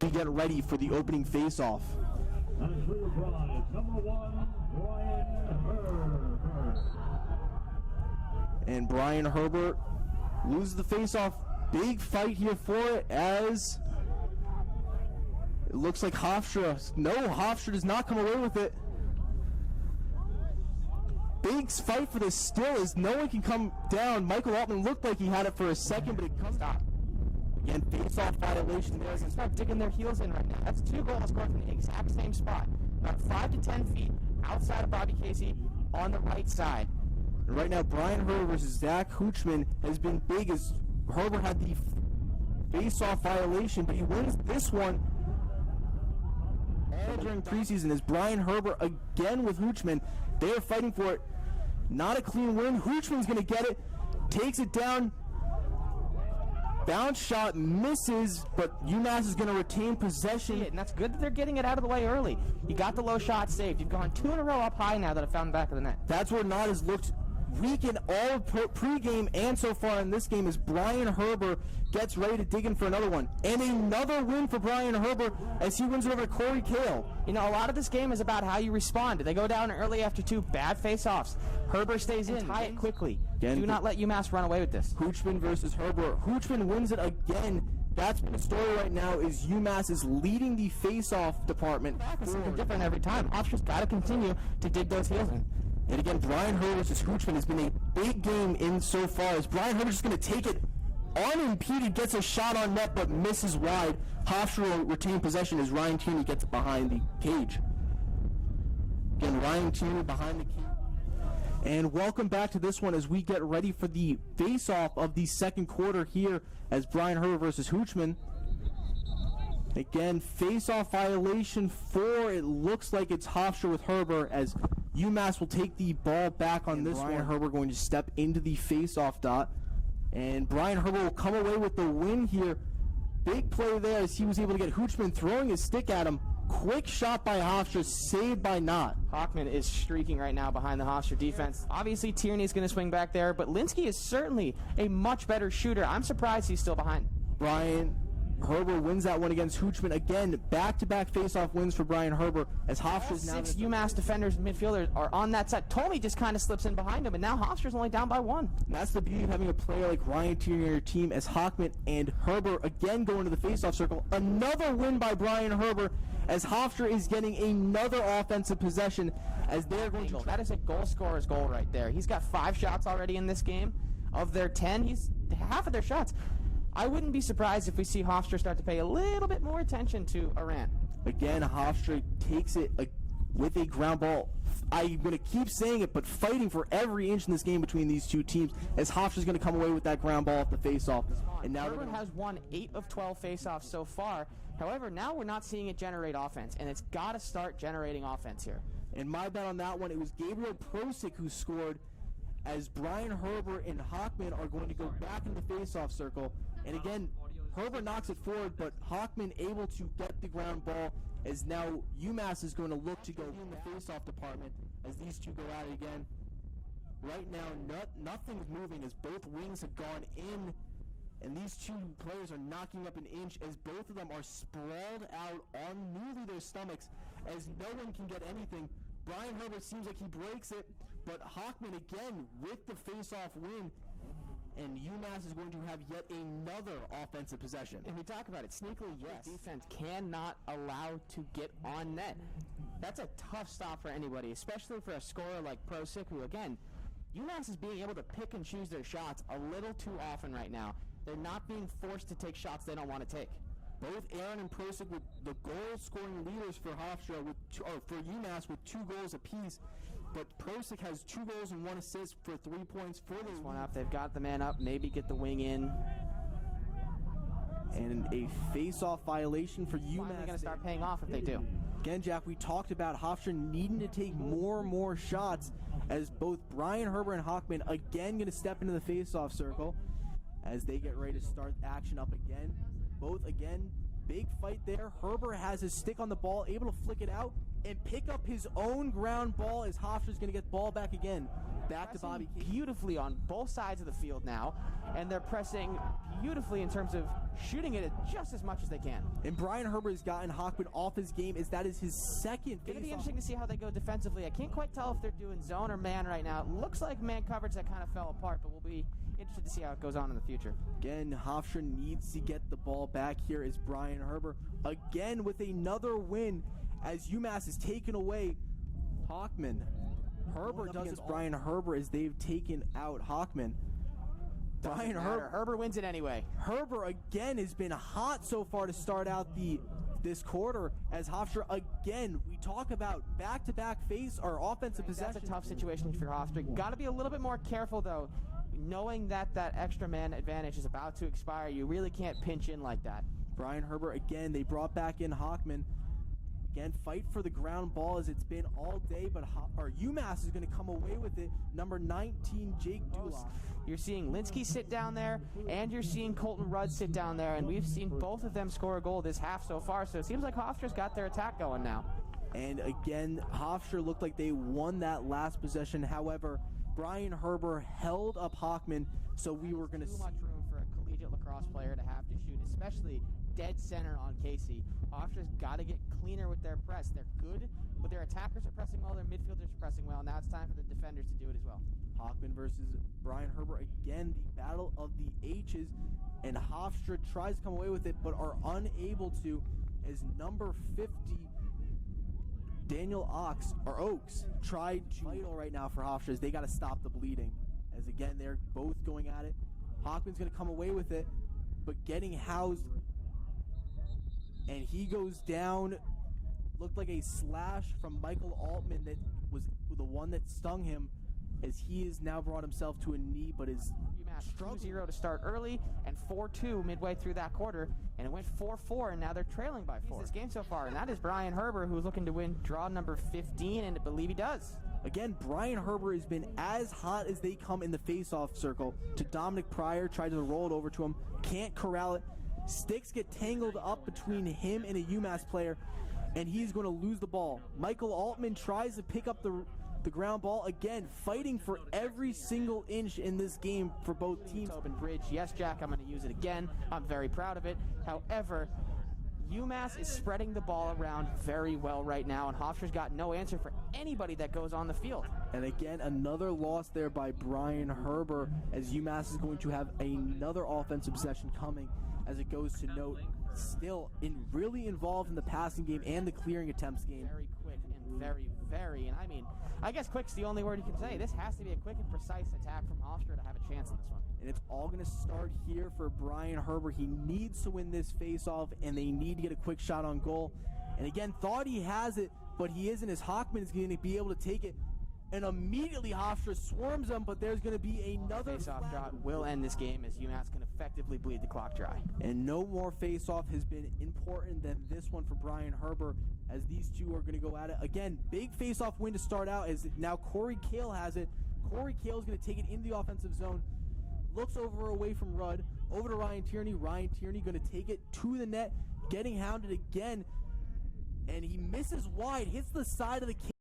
We get ready for the opening face-off. And clear prize, number 1, Brian Herbert. And Brian Herbert loses the face-off. Big fight here for it, as it looks like Hofstra. No, Hofstra does not come away with it. Big fight for this still, as no one can come down. Michael Altman looked like he had it for a second, but it comes out. Again, face-off violation there. They're start digging their heels in right now. That's 2 goals scored from the exact same spot, about 5 to 10 feet outside of Bobby Casey on the right side. And right now, Brian Herbert versus Zach Hoochman has been big, as Herbert had the face-off violation, but he wins this one all during preseason. As Brian Herbert again with Hoochman, they are fighting for it. Not a clean win. Hoochman's going to get it, takes it down. Bounce shot misses, but UMass is going to retain possession. And that's good that they're getting it out of the way early. You got the low shot saved. You've gone 2 in a row up high now that have found the back of the net. That's where Nod has looked weak in all pre-game and so far in this game, as Brian Herbert gets ready to dig in for another one. And another win for Brian Herbert as he wins over Corey Kale. You know, a lot of this game is about how you respond. They go down early after 2 bad face-offs. Herbert stays in, tie it quickly. Do not let UMass run away with this. Hoochman versus Herbert. Hoochman wins it again. That's been the story right now, is UMass is leading the face-off department. It's something different every time. Hofstra's got to continue to dig those heels in. And again, Brian Herbert versus Hoochman has been a big game in so far, as Brian Herbert's just going to take it unimpeded, gets a shot on net, but misses wide. Hofstra will retain possession as Ryan Tierney gets behind the cage. Again, Ryan Tierney behind the cage. And welcome back to this one as we get ready for the face-off of the second quarter here, as Brian Herbert versus Hoochman. Again, face-off violation 4. It looks like it's Hofstra with Herbert, as UMass will take the ball back on this one. Brian Herbert going to step into the face-off dot. And Brian Herbert will come away with the win here. Big play there as he was able to get Hoochman throwing his stick at him. Quick shot by Hofstra, saved by Knott. Hockman is streaking right now behind the Hofstra defense. Obviously, Tierney's going to swing back there, but Linsky is certainly a much better shooter. I'm surprised he's still behind. Brian Herbert wins that one against Hoochman. Again, back-to-back face-off wins for Brian Herbert, as Hofstra's now... 6 UMass defenders and midfielders are on that side. Tomey just kind of slips in behind him, and now Hofstra's only down by 1. And that's the beauty of having a player like Ryan Tierney on your team, as Hockman and Herbert again go into the face-off circle. Another win by Brian Herbert, as Hofstra is getting another offensive possession, as they're going to... That is a goal scorer's goal right there. He's got 5 shots already in this game. Of their 10, he's half of their shots. I wouldn't be surprised if we see Hofstra start to pay a little bit more attention to Arant. Again, Hofstra takes it with a ground ball. I'm going to keep saying it, but fighting for every inch in this game between these two teams, as Hofstra's going to come away with that ground ball off the face-off. And now Herbert has won 8 of 12 face-offs so far. However, now we're not seeing it generate offense, and it's got to start generating offense here. And my bet on that one, it was Gabriel Prosick who scored, as Brian Herbert and Hockman are going to go back in the face-off circle. And again, Herbert knocks it forward, but Hockman able to get the ground ball, as now UMass is going to look to go in the face-off department as these two go at it again. Right now, nothing's moving as both wings have gone in, and these two players are knocking up an inch as both of them are sprawled out on nearly their stomachs, as no one can get anything. Brian Herbert seems like he breaks it, but Hockman again with the face-off win, and UMass is going to have yet another offensive possession. And we talk about it sneakily, yes. The defense cannot allow to get on net. That's a tough stop for anybody, especially for a scorer like Prosick, who again, UMass is being able to pick and choose their shots a little too often right now. They're not being forced to take shots they don't want to take. Both Aaron and Prosick with the goal-scoring leaders for Hofstra, for UMass with 2 goals apiece. But Prosick has 2 goals and 1 assist for 3 points for this one up. They've got the man up, maybe get the wing in. And a face-off violation for UMass. Finally going to start paying off if they do. Again, Jack, we talked about Hofstra needing to take more and more shots, as both Brian Herbert and Hockman again going to step into the face-off circle as they get ready to start action up again. Both again, big fight there. Herbert has his stick on the ball, able to flick it out and pick up his own ground ball, as Hofstra's going to get the ball back again. Back to Bobby pressing Casey. beautifully on both sides of the field now, and they're pressing beautifully in terms of shooting it just as much as they can. And Brian Herbert has gotten Hockman off his game, as that is his second It's going to be face-off. interesting to see how they go defensively. I can't quite tell if they're doing zone or man right now. It looks like man coverage that kind of fell apart, but we'll be interested to see how it goes on in the future. Again, Hofstra needs to get the ball back. Here is Brian Herbert again with another win, as UMass is taken away Hockman. Herbert does against Brian Herbert as they've taken out Hockman. Brian Herbert wins it anyway. Herbert again has been hot so far to start out this quarter, as Hofstra again, we talk about back-to-back face or offensive possession. That's a tough situation for Hofstra. Got to be a little bit more careful though, knowing that extra man advantage is about to expire. You really can't pinch in like that. Brian Herbert again, they brought back in Hockman. Again, fight for the ground ball as it's been all day, but UMass is going to come away with it. Number 19, Jake Duloff. You're seeing Linsky sit down there, and you're seeing Colton Rudd sit down there, and we've seen both of them score a goal this half so far, so it seems like Hofstra's got their attack going now. And again, Hofstra looked like they won that last possession. However, Brian Herbert held up Hockman, so we were going to see too much room for a collegiate lacrosse player to have to shoot, especially dead center on Casey. Hofstra's got to get cleaner with their press. They're good, but their attackers are pressing well, their midfielders are pressing well. Now it's time for the defenders to do it as well. Hockman versus Brian Herbert again, the battle of the H's, and Hofstra tries to come away with it, but are unable to, as number 50, Daniel Oaks tried to vital right now for Hofstra, as they got to stop the bleeding. As again, they're both going at it. Hockman's going to come away with it, but getting housed, and he goes down. Looked like a slash from Michael Altman that was the one that stung him, as he has now brought himself to a knee, but is UMass 2-0 to start early and 4-2 midway through that quarter, and it went 4-4, and now they're trailing by 4. This game so far, and that is Brian Herbert, who's looking to win draw number 15, and I believe he does. Again, Brian Herbert has been as hot as they come in the face-off circle. To Dominic Pryor, tried to roll it over to him, can't corral it. Sticks get tangled up between him and a UMass player, and he's going to lose the ball. Michael Altman tries to pick up the ground ball, again fighting for every single inch in this game for both teams. Open bridge, yes Jack, I'm going to use it again. I'm very proud of it. However, UMass is spreading the ball around very well right now, and Hofstra's got no answer for anybody that goes on the field. And again, another loss there by Brian Herbert, as UMass is going to have another offensive possession coming, as it goes to note, still really involved in the passing game and the clearing attempts game. Very quick and very, and I mean, I guess quick's the only word you can say. This has to be a quick and precise attack from Hofstra to have a chance in this one. And it's all going to start here for Brian Herbert. He needs to win this face-off, and they need to get a quick shot on goal. And again, thought he has it, but he isn't, as Hockman is going to be able to take it. And immediately Hofstra swarms him, but there's going to be another face-off drought will end this game, as UMass can effectively bleed the clock dry. And no more face-off has been important than this one for Brian Herbert, as these two are going to go at it. Again, big face-off win to start out, as now Corey Kale has it. Corey Kale is going to take it in the offensive zone. Looks over away from Rudd, over to Ryan Tierney. Ryan Tierney going to take it to the net, getting hounded again. And he misses wide, hits the side of the